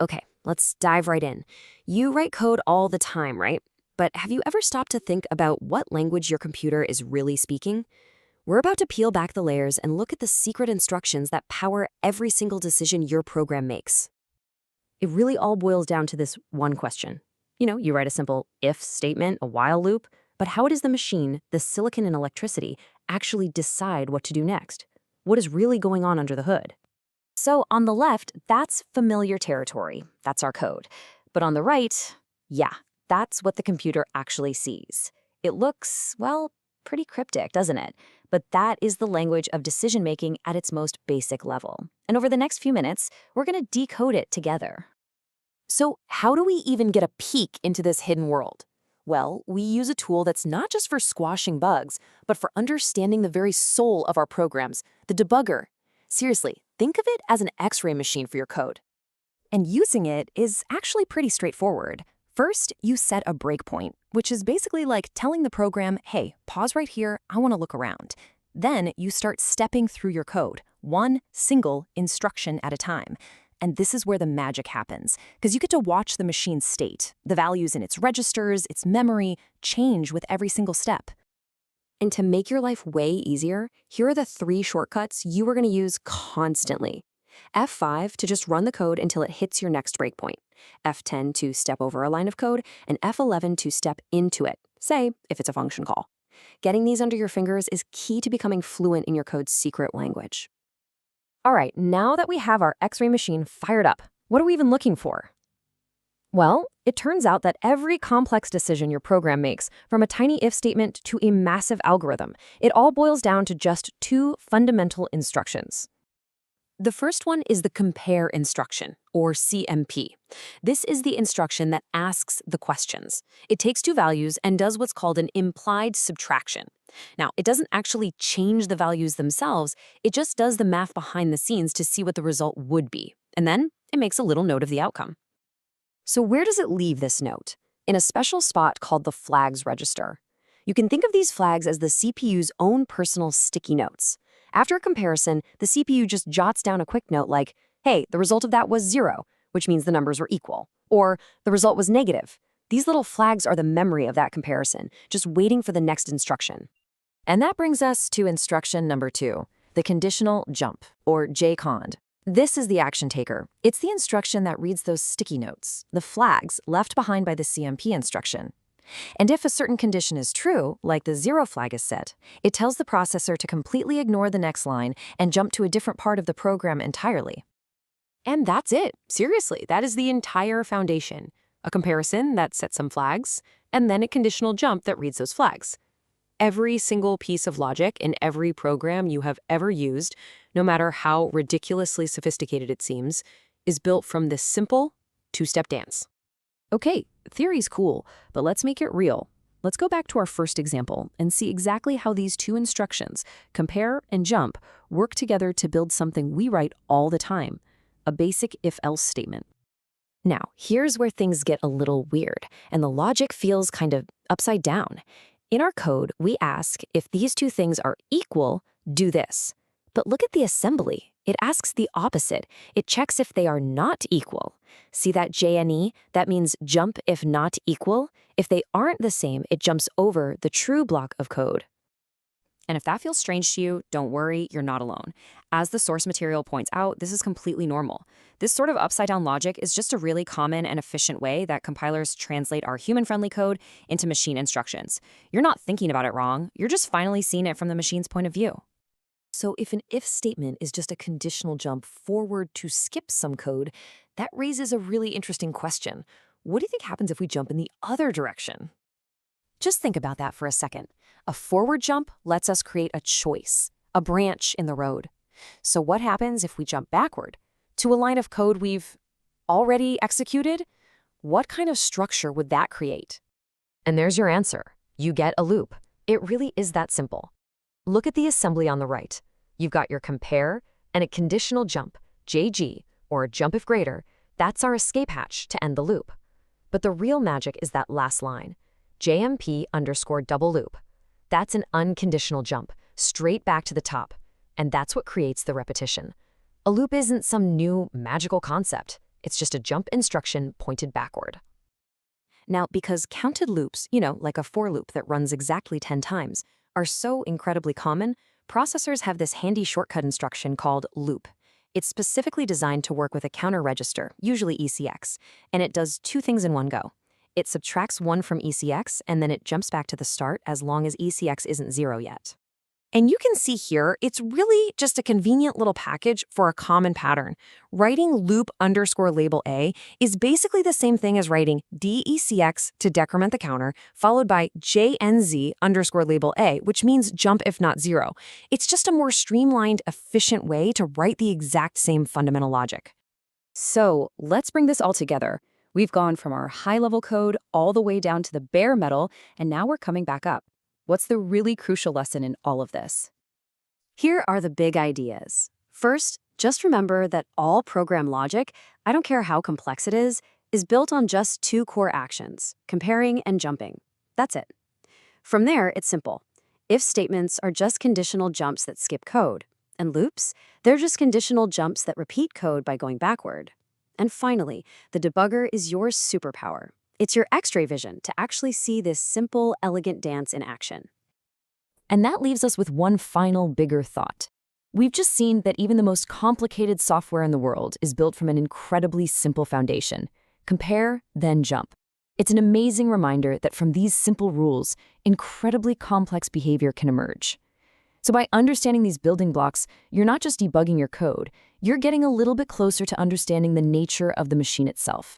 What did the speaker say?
Okay, let's dive right in. You write code all the time, right? But have you ever stopped to think about what language your computer is really speaking? We're about to peel back the layers and look at the secret instructions that power every single decision your program makes. It really all boils down to this one question. You write a simple if statement, a while loop, but how does the machine, the silicon and electricity, actually decide what to do next? What is really going on under the hood? So on the left, that's familiar territory. That's our code. But on the right, yeah, that's what the computer actually sees. It looks, well, pretty cryptic, doesn't it? But that is the language of decision-making at its most basic level. And over the next few minutes, we're going to decode it together. So how do we even get a peek into this hidden world? Well, we use a tool that's not just for squashing bugs, but for understanding the very soul of our programs, the debugger. Seriously, think of it as an X-ray machine for your code. And using it is actually pretty straightforward. First, you set a breakpoint, which is basically like telling the program, hey, pause right here, I want to look around. Then you start stepping through your code, one single instruction at a time. And this is where the magic happens, because you get to watch the machine's state, the values in its registers, its memory, change with every single step. And to make your life way easier, here are the 3 shortcuts you are going to use constantly. F5 to just run the code until it hits your next breakpoint. F10 to step over a line of code, and F11 to step into it, say, if it's a function call. Getting these under your fingers is key to becoming fluent in your code's secret language. All right, now that we have our X-ray machine fired up, what are we even looking for? Well, it turns out that every complex decision your program makes, from a tiny if statement to a massive algorithm, it all boils down to just 2 fundamental instructions. The first one is the compare instruction, or CMP. This is the instruction that asks the questions. It takes 2 values and does what's called an implied subtraction. Now, it doesn't actually change the values themselves, it just does the math behind the scenes to see what the result would be. And then it makes a little note of the outcome. So where does it leave this note? In a special spot called the flags register. You can think of these flags as the CPU's own personal sticky notes. After a comparison, the CPU just jots down a quick note like, hey, the result of that was 0, which means the numbers were equal. Or the result was negative. These little flags are the memory of that comparison, just waiting for the next instruction. And that brings us to instruction number 2, the conditional jump, or JCOND. This is the action taker. It's the instruction that reads those sticky notes, the flags left behind by the CMP instruction. And if a certain condition is true, like the 0 flag is set, it tells the processor to completely ignore the next line and jump to a different part of the program entirely. And that's it. Seriously, that is the entire foundation. A comparison that sets some flags, and then a conditional jump that reads those flags. Every single piece of logic in every program you have ever used, no matter how ridiculously sophisticated it seems, is built from this simple 2-step dance. Okay, theory's cool, but let's make it real. Let's go back to our first example and see exactly how these 2 instructions, compare and jump, work together to build something we write all the time, a basic if-else statement. Now, here's where things get a little weird, and the logic feels kind of upside down. In our code, we ask if these 2 things are equal, do this. But look at the assembly. It asks the opposite. It checks if they are not equal. See that JNE? That means jump if not equal. If they aren't the same, it jumps over the true block of code. And if that feels strange to you, don't worry, you're not alone. As the source material points out, this is completely normal. This sort of upside-down logic is just a really common and efficient way that compilers translate our human-friendly code into machine instructions. You're not thinking about it wrong, you're just finally seeing it from the machine's point of view. So if an if statement is just a conditional jump forward to skip some code, that raises a really interesting question. What do you think happens if we jump in the other direction? Just think about that for a second. A forward jump lets us create a choice, a branch in the road. So what happens if we jump backward to a line of code we've already executed? What kind of structure would that create? And there's your answer. You get a loop. It really is that simple. Look at the assembly on the right. You've got your compare and a conditional jump, JG, or jump if greater. That's our escape hatch to end the loop. But the real magic is that last line, JMP underscore double loop. That's an unconditional jump, straight back to the top. And that's what creates the repetition. A loop isn't some new magical concept. It's just a jump instruction pointed backward. Now, because counted loops, like a for loop that runs exactly 10 times, are so incredibly common, processors have this handy shortcut instruction called loop. It's specifically designed to work with a counter register, usually ECX, and it does two things in one go. It subtracts 1 from ECX, and then it jumps back to the start as long as ECX isn't 0 yet. And you can see here, it's really just a convenient little package for a common pattern. Writing loop_label A is basically the same thing as writing DECX to decrement the counter, followed by JNZ_label A, which means jump if not 0. It's just a more streamlined, efficient way to write the exact same fundamental logic. So let's bring this all together. We've gone from our high-level code all the way down to the bare metal, and now we're coming back up. What's the really crucial lesson in all of this? Here are the big ideas. First, just remember that all program logic, I don't care how complex it is built on just two core actions, comparing and jumping. That's it. From there, it's simple. If statements are just conditional jumps that skip code, and loops, they're just conditional jumps that repeat code by going backward. And finally, the debugger is your superpower. It's your X-ray vision to actually see this simple, elegant dance in action. And that leaves us with one final, bigger thought. We've just seen that even the most complicated software in the world is built from an incredibly simple foundation. Compare, then jump. It's an amazing reminder that from these simple rules, incredibly complex behavior can emerge. So by understanding these building blocks, you're not just debugging your code, you're getting a little bit closer to understanding the nature of the machine itself.